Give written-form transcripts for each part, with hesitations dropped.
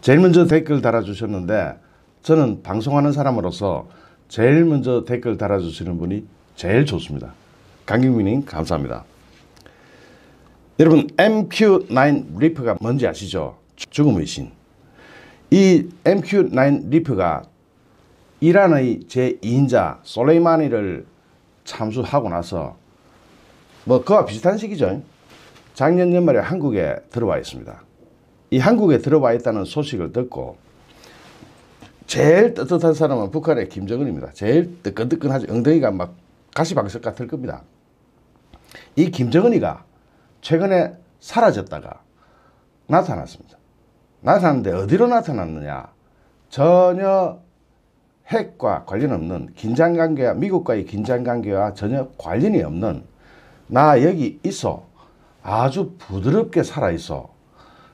제일 먼저 댓글 달아주셨는데 저는 방송하는 사람으로서 제일 먼저 댓글 달아주시는 분이 제일 좋습니다. 강경민님 감사합니다. 여러분 MQ9 리프가 뭔지 아시죠? 죽음의 신. 이 MQ9 리프가 이란의 제2인자 솔레이마니를 참수하고 나서 뭐 그와 비슷한 시기죠. 작년 연말에 한국에 들어와 있습니다. 이 한국에 들어와 있다는 소식을 듣고 제일 떳떳한 사람은 북한의 김정은입니다. 제일 뜨끈뜨끈하지. 엉덩이가 막 가시방석 같을 겁니다. 이 김정은이가 최근에 사라졌다가 나타났습니다. 나타났는데 어디로 나타났느냐. 전혀 핵과 관련 없는 긴장관계와 미국과의 긴장관계와 전혀 관련이 없는 나 여기 있어. 아주 부드럽게 살아있어.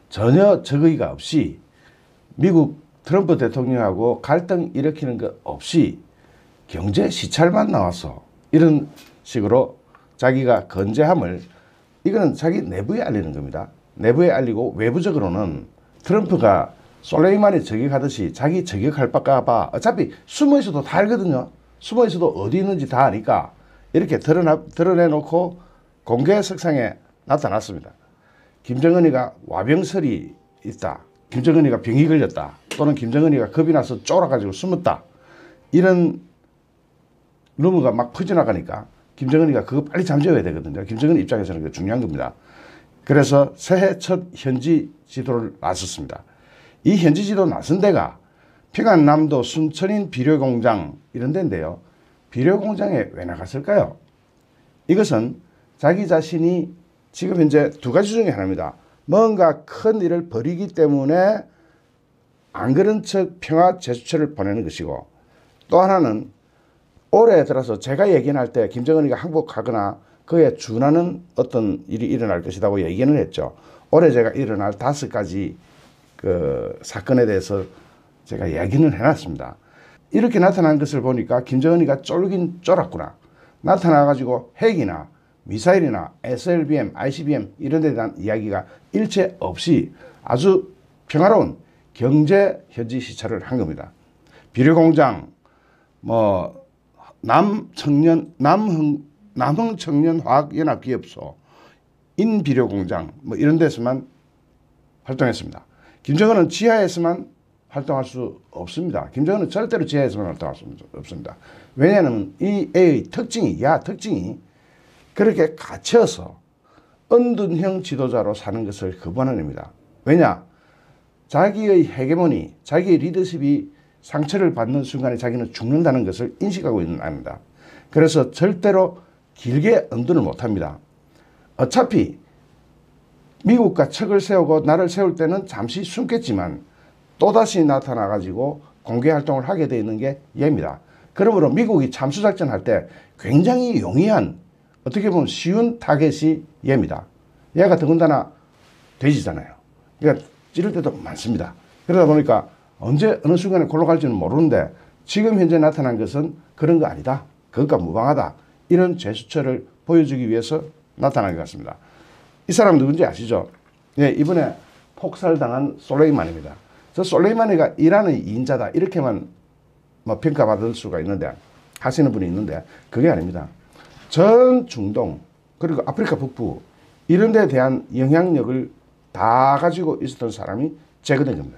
전혀 적의가 없이 미국 트럼프 대통령하고 갈등 일으키는 것 없이 경제 시찰만 나와서 이런 식으로 자기가 건재함을 이거는 자기 내부에 알리는 겁니다. 내부에 알리고 외부적으로는 트럼프가 솔레이마니 저격하듯이 자기 저격할까 봐 어차피 숨어있어도 다 알거든요. 숨어있어도 어디 있는지 다 아니까 이렇게 드러내놓고 공개 석상에 나타났습니다. 김정은이가 와병설이 있다. 김정은이가 병이 걸렸다. 또는 김정은이가 겁이 나서 쫄아가지고 숨었다. 이런 루머가 막 퍼져나가니까 김정은이가 그거 빨리 잠재워야 되거든요. 김정은 입장에서는 그게 중요한 겁니다. 그래서 새해 첫 현지 지도를 나섰습니다. 이 현지 지도 나선 데가 평안남도 순천인 비료공장 이런 데인데요. 비료공장에 왜 나갔을까요? 이것은 자기 자신이 지금 현재 두 가지 중에 하나입니다. 뭔가 큰 일을 벌이기 때문에 안 그런 척 평화 제스처를 보내는 것이고, 또 하나는 올해 들어서 제가 예견할 때 김정은이가 항복하거나 그에 준하는 어떤 일이 일어날 것이라고 예견을 했죠. 올해 제가 일어날 5가지 그 사건에 대해서 제가 예견을 해놨습니다. 이렇게 나타난 것을 보니까 김정은이가 쫄긴 쫄았구나. 나타나가지고 핵이나 미사일이나 SLBM, ICBM 이런 데 대한 이야기가 일체 없이 아주 평화로운 경제 현지 시찰을 한 겁니다. 비료공장, 뭐 남흥청년화학연합기업소, 인비료공장 뭐 이런 데서만 활동했습니다. 김정은은 지하에서만 활동할 수 없습니다. 김정은은 절대로 지하에서만 활동할 수 없습니다. 왜냐하면 이 애의 특징이 그렇게 갇혀서 은둔형 지도자로 사는 것을 거부하는 왜냐? 자기의 헤게모니, 자기의 리더십이 상처를 받는 순간에 자기는 죽는다는 것을 인식하고 있는 아입니다. 그래서 절대로 길게 은둔을 못합니다. 어차피 미국과 척을 세우고 나를 세울 때는 잠시 숨겠지만 또다시 나타나가지고 공개활동을 하게 되어 있는 게 얘입니다. 그러므로 미국이 참수작전 할 때 굉장히 용이한, 어떻게 보면 쉬운 타겟이 얘입니다. 얘가 더군다나 돼지잖아요. 그러니까 찌를 때도 많습니다. 그러다 보니까 언제 어느 순간에 골로 갈지는 모르는데 지금 현재 나타난 것은 그런 거 아니다. 그것과 무방하다. 이런 제스처를 보여주기 위해서 나타난 것 같습니다. 이 사람 누군지 아시죠? 네, 이번에 폭살당한 솔레이마니입니다. 저 솔레이마니가 이란의 2인자다. 이렇게만 뭐 평가받을 수가 있는데, 하시는 분이 있는데 그게 아닙니다. 전 중동 그리고 아프리카 북부 이런 데에 대한 영향력을 다 가지고 있었던 사람이 제거된 겁니다.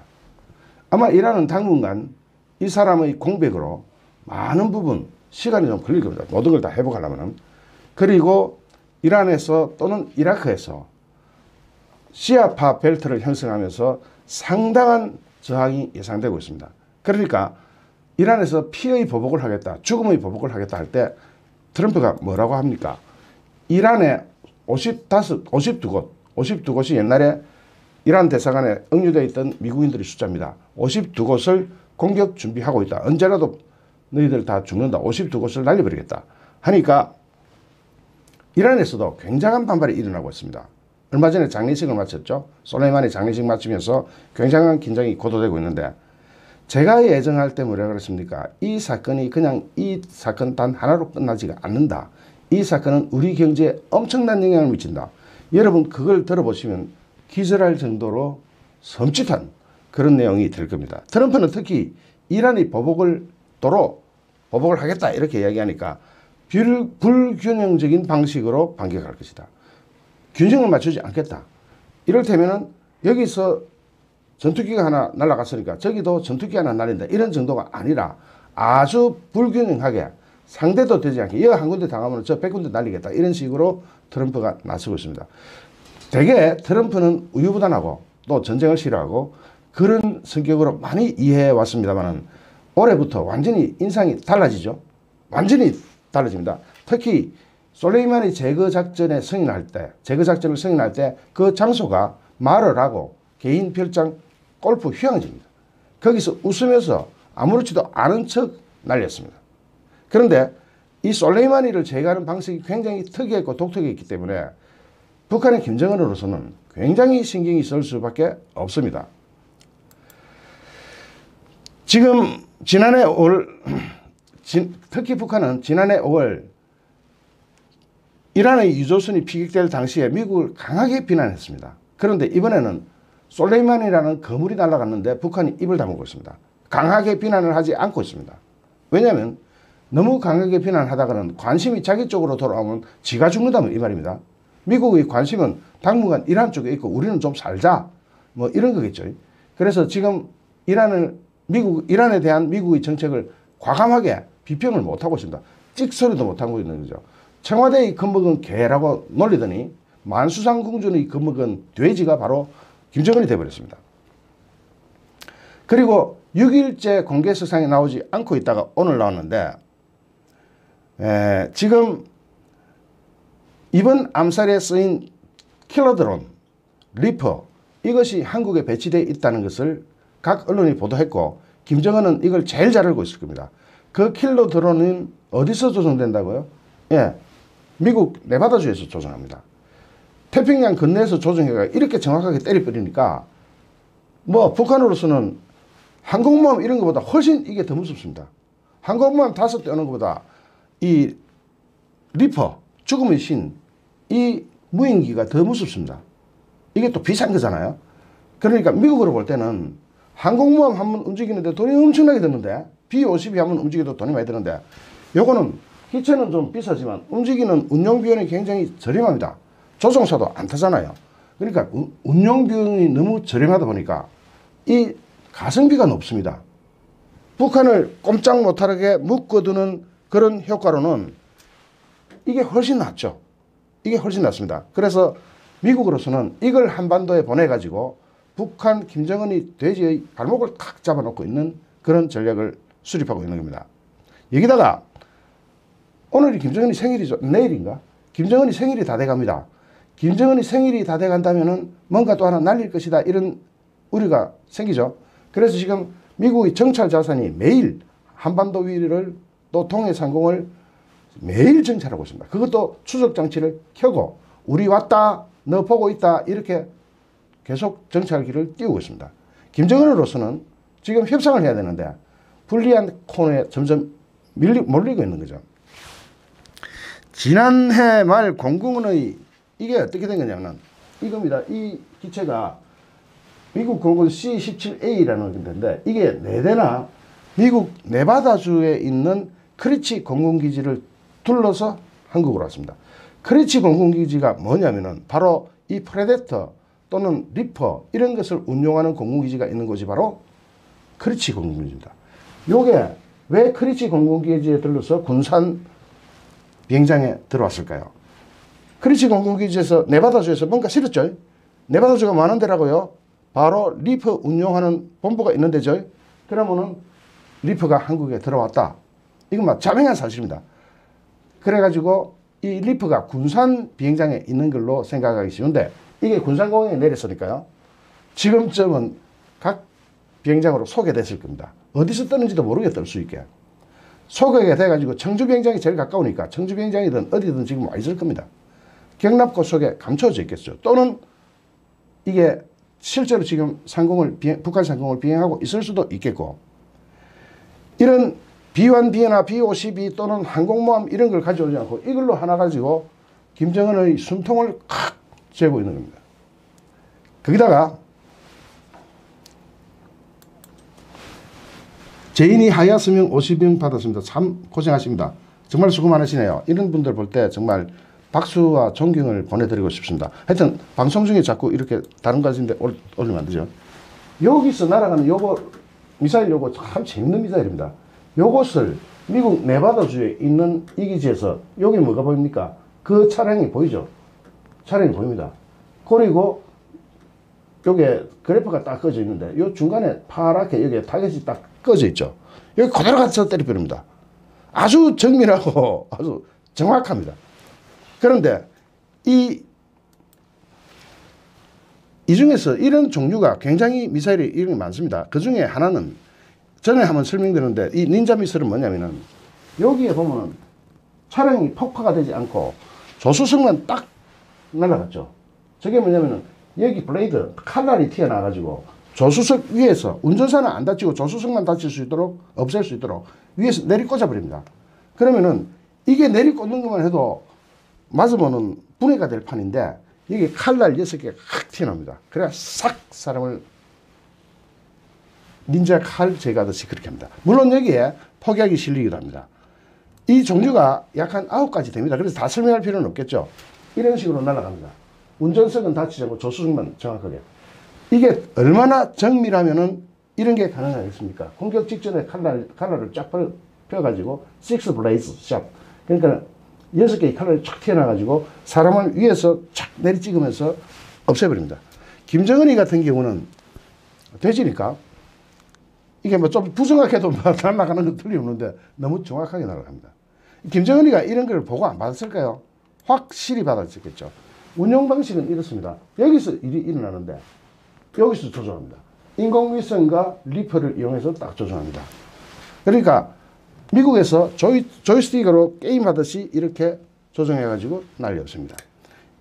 아마 이란은 당분간 이 사람의 공백으로 많은 부분 시간이 좀 걸릴 겁니다. 모든 걸 다 회복하려면. 그리고 이란에서 또는 이라크에서 시아파 벨트를 형성하면서 상당한 저항이 예상되고 있습니다. 그러니까 이란에서 피의 보복을 하겠다, 죽음의 보복을 하겠다 할 때 트럼프가 뭐라고 합니까? 이란에 52곳이 옛날에 이란 대사관에 억류되어 있던 미국인들의 숫자입니다. 52곳을 공격 준비하고 있다. 언제라도 너희들 다 죽는다. 52곳을 날려버리겠다. 하니까 이란에서도 굉장한 반발이 일어나고 있습니다. 얼마 전에 장례식을 마쳤죠. 솔레이마니 장례식 마치면서 굉장한 긴장이 고조되고 있는데, 제가 예정할 때 뭐라 그랬습니까? 이 사건이 그냥 이 사건 단 하나로 끝나지가 않는다. 이 사건은 우리 경제에 엄청난 영향을 미친다. 여러분 그걸 들어보시면 기절할 정도로 섬찟한 그런 내용이 될 겁니다. 트럼프는 특히 이란이 보복을 하겠다 이렇게 이야기하니까 불균형적인 방식으로 반격할 것이다. 균형을 맞추지 않겠다. 이를테면은 여기서 전투기가 하나 날아갔으니까 저기도 전투기 하나 날린다. 이런 정도가 아니라 아주 불균형하게 상대도 되지 않게 여기 한 군데 당하면 저 100군데 날리겠다. 이런 식으로 트럼프가 나서고 있습니다. 되게 트럼프는 우유부단하고 또 전쟁을 싫어하고 그런 성격으로 많이 이해해 왔습니다만 올해부터 완전히 인상이 달라지죠. 완전히 달라집니다. 특히 솔레이마니 제거 작전을 승인할 때 그 장소가 마르라고 개인 별장 골프 휴양지입니다. 거기서 웃으면서 아무렇지도 않은 척 날렸습니다. 그런데 이 솔레이마니를 제거하는 방식이 굉장히 특이했고 독특했기 때문에 북한의 김정은으로서는 굉장히 신경이 쓸 수밖에 없습니다. 지금 지난해 5월 특히 북한은 지난해 5월 이란의 유조선이 피격될 당시에 미국을 강하게 비난했습니다. 그런데 이번에는 솔레이마니라는 거물이 날아갔는데 북한이 입을 다물고 있습니다. 강하게 비난을 하지 않고 있습니다. 왜냐하면 너무 강하게 비난하다가는 관심이 자기 쪽으로 돌아오면 지가 죽는다면 이 말입니다. 미국의 관심은 당분간 이란 쪽에 있고 우리는 좀 살자 뭐 이런 거겠죠. 그래서 지금 이란에 대한 미국의 정책을 과감하게 비평을 못하고 있습니다. 찍소리도 못하고 있는 거죠. 청와대의 겁먹은 개라고 놀리더니 만수상궁전의 겁먹은 돼지가 바로 김정은이 되어버렸습니다. 그리고 6일째 공개석상에 나오지 않고 있다가 오늘 나왔는데 지금 이번 암살에 쓰인 킬러드론, 리퍼 이것이 한국에 배치되어 있다는 것을 각 언론이 보도했고 김정은은 이걸 제일 잘 알고 있을 겁니다. 그 킬러드론은 어디서 조종된다고요? 미국 네바다주에서 조종합니다. 태평양 건너에서 조종해가 이렇게 정확하게 때려버리니까 뭐 북한으로서는 항공모함 이런 것보다 훨씬 이게 더 무섭습니다. 항공모함 5대 오는 것보다 이 리퍼, 죽음의 신, 이 무인기가 더 무섭습니다. 이게 또 비싼 거잖아요. 그러니까 미국으로 볼 때는 항공모함 한 번 움직이는데 돈이 엄청나게 드는데 B-52 한 번 움직여도 돈이 많이 드는데 요거는 기체는 좀 비싸지만 움직이는 운용 비용이 굉장히 저렴합니다. 조종사도 안 타잖아요. 그러니까 운용 비용이 너무 저렴하다 보니까 이 가성비가 높습니다. 북한을 꼼짝 못하게 묶어두는 그런 효과로는 이게 훨씬 낫죠. 이게 훨씬 낫습니다. 그래서 미국으로서는 이걸 한반도에 보내가지고 북한 김정은이 돼지의 발목을 탁 잡아놓고 있는 그런 전략을 수립하고 있는 겁니다. 여기다가 오늘이 김정은이 생일이죠. 내일인가? 김정은이 생일이 다 돼갑니다. 김정은이 생일이 다 돼간다면은 뭔가 또 하나 날릴 것이다 이런 우려가 생기죠. 그래서 지금 미국의 정찰 자산이 매일 한반도 위를 또 동해상공을 매일 정찰하고 있습니다. 그것도 추적장치를 켜고 우리 왔다 너 보고 있다 이렇게 계속 정찰기를 띄우고 있습니다. 김정은으로서는 지금 협상을 해야 되는데 불리한 코너에 점점 몰리고 있는 거죠. 지난해 말 공군의 이게 어떻게 된 거냐면 이겁니다. 이 기체가 미국 공군 C-17A라는 건데 이게 4대나 미국 네바다주에 있는 크리치 공군기지를 둘러서 한국으로 왔습니다. 크리치 공군기지가 뭐냐면은 바로 이 프레데터 또는 리퍼 이런 것을 운용하는 공군기지가 있는 곳이 바로 크리치 공군기지입니다. 요게 왜 크리치 공군기지에 들러서 군산 비행장에 들어왔을까요? 크리치 공군기지에서 네바다주에서 뭔가 실었죠. 네바다주가 많은 데라고요. 바로 리퍼 운용하는 본부가 있는 데죠. 그러면은 리퍼가 한국에 들어왔다. 이건 막 자명한 사실입니다. 그래가지고 이 리퍼가 군산 비행장에 있는 걸로 생각하기 쉬운데 이게 군산공항에 내렸으니까요. 지금쯤은 각 비행장으로 소개됐을 겁니다. 어디서 뜨는지도 모르게 뜰 수 있게. 소개가 돼가지고 청주 비행장이 제일 가까우니까 청주 비행장이든 어디든 지금 와 있을 겁니다. 경납고 속에 감춰져 있겠죠. 또는 이게 실제로 지금 북한 상공을 비행하고 있을 수도 있겠고 이런 B-1B나 B-52 또는 항공모함 이런 걸 가져오지 않고 이걸로 하나 가지고 김정은의 숨통을 칵 재고 있는 겁니다. 거기다가 제인이 하야스명 50명 받았습니다. 참 고생하십니다. 정말 수고 많으시네요. 이런 분들 볼 때 정말 박수와 존경을 보내드리고 싶습니다. 하여튼 방송 중에 자꾸 이렇게 다른 거 하시는데 올리면 안 되죠. 여기서 날아가는 요거 미사일 요거 참 재밌는 미사일입니다. 요것을 미국 네바다주에 있는 이 기지에서 여기 뭐가 보입니까? 그 차량이 보이죠? 차량이 보입니다. 그리고 요게 그래프가 딱 꺼져 있는데 요 중간에 파랗게 여기에 타겟이 딱 꺼져 있죠. 여기 그대로 가서 때려버립니다. 아주 정밀하고 아주 정확합니다. 그런데 이 중에서 이런 종류가 굉장히 미사일이 이런 게 많습니다. 그 중에 하나는 전에 한번 설명드렸는데 이 닌자 미사일은 뭐냐면은 여기에 보면은 차량이 폭파가 되지 않고 조수석만 딱 날아갔죠. 저게 뭐냐면은 여기 블레이드 칼날이 튀어나와가지고 조수석 위에서 운전사는 안 다치고 조수석만 다칠 수 있도록 없앨 수 있도록 위에서 내리꽂아 버립니다. 그러면은 이게 내리꽂는 것만 해도 맞으면은 분해가 될 판인데 여기 칼날 6개가 확 튀어나옵니다. 그래야 싹 사람을 닌자 칼 제거하듯이 그렇게 합니다. 물론 여기에 폭약이 실리기도 합니다. 이 종류가 약 한 9가지 됩니다. 그래서 다 설명할 필요는 없겠죠. 이런 식으로 날아갑니다. 운전석은 다치지 않고 조수석만 정확하게. 이게 얼마나 정밀하면은 이런 게 가능하겠습니까? 공격 직전에 칼날을 쫙 펴가지고 6 블레이즈 샷. 그러니까 6개의 칼날이 쫙 튀어나와가지고 사람을 위에서 착 내리 찍으면서 없애버립니다. 김정은이 같은 경우는 돼지니까 이게 뭐 좀 부정확해도 날아가는 건 틀림없는데 너무 정확하게 날아갑니다. 김정은이가 이런 걸 보고 안 받았을까요? 확실히 받았겠죠. 운용 방식은 이렇습니다. 여기서 일이 일어나는데 여기서 조종합니다. 인공위성과 리퍼를 이용해서 딱 조종합니다. 그러니까 미국에서 조이스틱으로 게임하듯이 이렇게 조정해가지고 날렸습니다.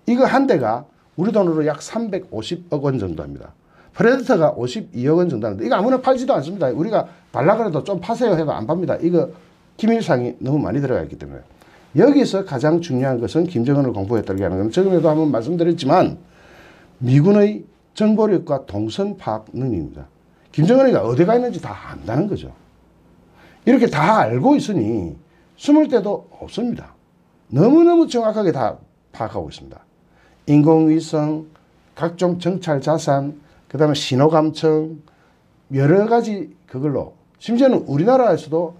이거 한 대가 우리 돈으로 약 350억 원 정도 합니다. 프레데터가 52억 원 정도 하는데 이거 아무나 팔지도 않습니다. 우리가 발라그래도 좀 파세요 해도 안 팝니다. 이거 기밀상이 너무 많이 들어가 있기 때문에. 여기서 가장 중요한 것은 김정은을 공포했다는 게 하는 건 저번에도 한번 말씀드렸지만 미군의 정보력과 동선 파악 능력입니다. 김정은이가 어디가 있는지 다 안다는 거죠. 이렇게 다 알고 있으니 숨을 데도 없습니다. 너무너무 정확하게 다 파악하고 있습니다. 인공위성, 각종 정찰 자산, 그 다음에 신호감청, 여러 가지 그걸로 심지어는 우리나라에서도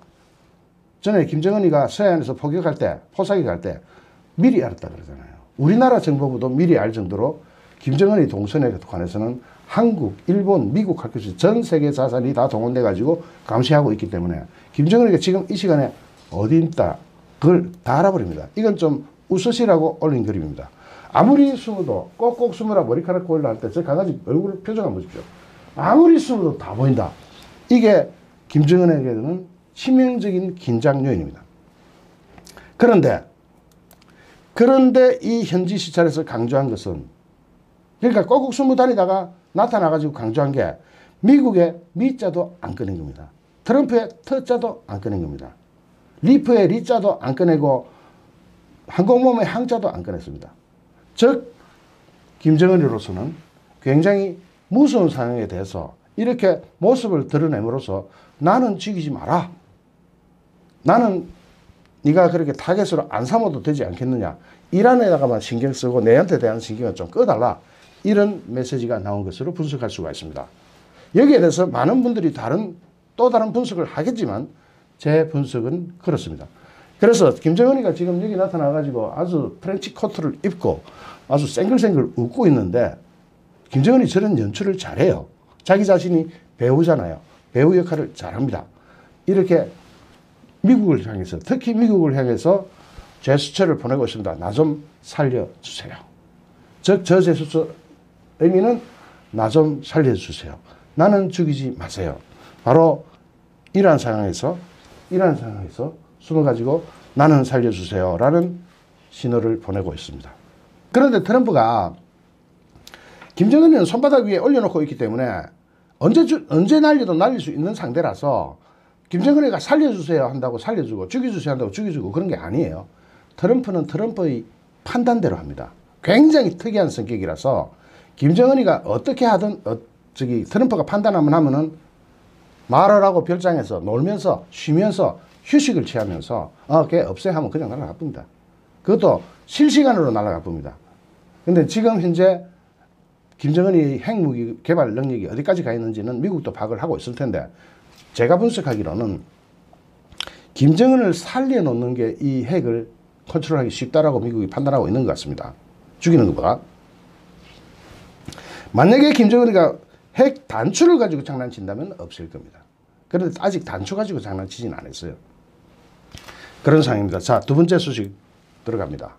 전에 김정은이가 서해안에서 포격할 때, 포사기 갈 때 미리 알았다 그러잖아요. 우리나라 정보부도 미리 알 정도로 김정은이 동선에 관해서는 한국, 일본, 미국 할 것이 전 세계 자산이 다 동원돼 가지고 감시하고 있기 때문에 김정은이가 지금 이 시간에 어디 있다 그걸 다 알아버립니다. 이건 좀 웃으시라고 올린 그림입니다. 아무리 숨어도 꼭꼭 숨어라 머리카락 보일라 할 때 저 강아지 얼굴 표정 한번 보십시오. 아무리 숨어도 다 보인다. 이게 김정은에게는 치명적인 긴장 요인입니다. 그런데 이 현지 시찰에서 강조한 것은 그러니까 꼭꼭 숨어 다니다가 나타나가지고 강조한 게 미국의 미자도 안 꺼낸 겁니다. 트럼프의 터자도 안 꺼낸 겁니다. 리프의 리자도 안 꺼내고 항공모함의 항자도 안 꺼냈습니다. 즉 김정은으로서는 굉장히 무서운 상황에 대해서 이렇게 모습을 드러냄으로써 나는 죽이지 마라. 나는 네가 그렇게 타겟으로 안 삼아도 되지 않겠느냐. 이란에다가만 신경 쓰고 내한테 대한 신경을 좀 꺼달라. 이런 메시지가 나온 것으로 분석할 수가 있습니다. 여기에 대해서 많은 분들이 또 다른 분석을 하겠지만 제 분석은 그렇습니다. 그래서 김정은이가 지금 여기 나타나가지고 아주 프렌치 코트를 입고 아주 쌩글쌩글 웃고 있는데 김정은이 저런 연출을 잘해요. 자기 자신이 배우잖아요. 배우 역할을 잘합니다. 이렇게 미국을 향해서 특히 미국을 향해서 제스처를 보내고 있습니다. 나 좀 살려주세요. 즉 저 제스처 의미는 나 좀 살려주세요. 나는 죽이지 마세요. 바로 이러한 상황에서 숨어가지고 나는 살려주세요 라는 신호를 보내고 있습니다. 그런데 트럼프가 김정은이는 손바닥 위에 올려놓고 있기 때문에 언제 날려도 날릴 수 있는 상대라서 김정은이가 살려주세요 한다고 살려주고 죽여주세요 한다고 죽여주고 그런 게 아니에요. 트럼프는 트럼프의 판단대로 합니다. 굉장히 특이한 성격이라서 김정은이가 어떻게 하든 트럼프가 판단하면은 말을 하고 별장에서 놀면서 쉬면서 휴식을 취하면서 걔 없애하면 그냥 날아가 봅니다. 그것도 실시간으로 날아가 봅니다. 근데 지금 현재 김정은이 핵무기 개발 능력이 어디까지 가 있는지는 미국도 파악을 하고 있을 텐데, 제가 분석하기로는 김정은을 살려놓는 게 이 핵을 컨트롤하기 쉽다라고 미국이 판단하고 있는 것 같습니다. 죽이는 것보다. 만약에 김정은이가 핵 단추를 가지고 장난친다면 없을 겁니다. 그런데 아직 단추 가지고 장난치진 않았어요. 그런 상황입니다. 자, 두 번째 소식 들어갑니다.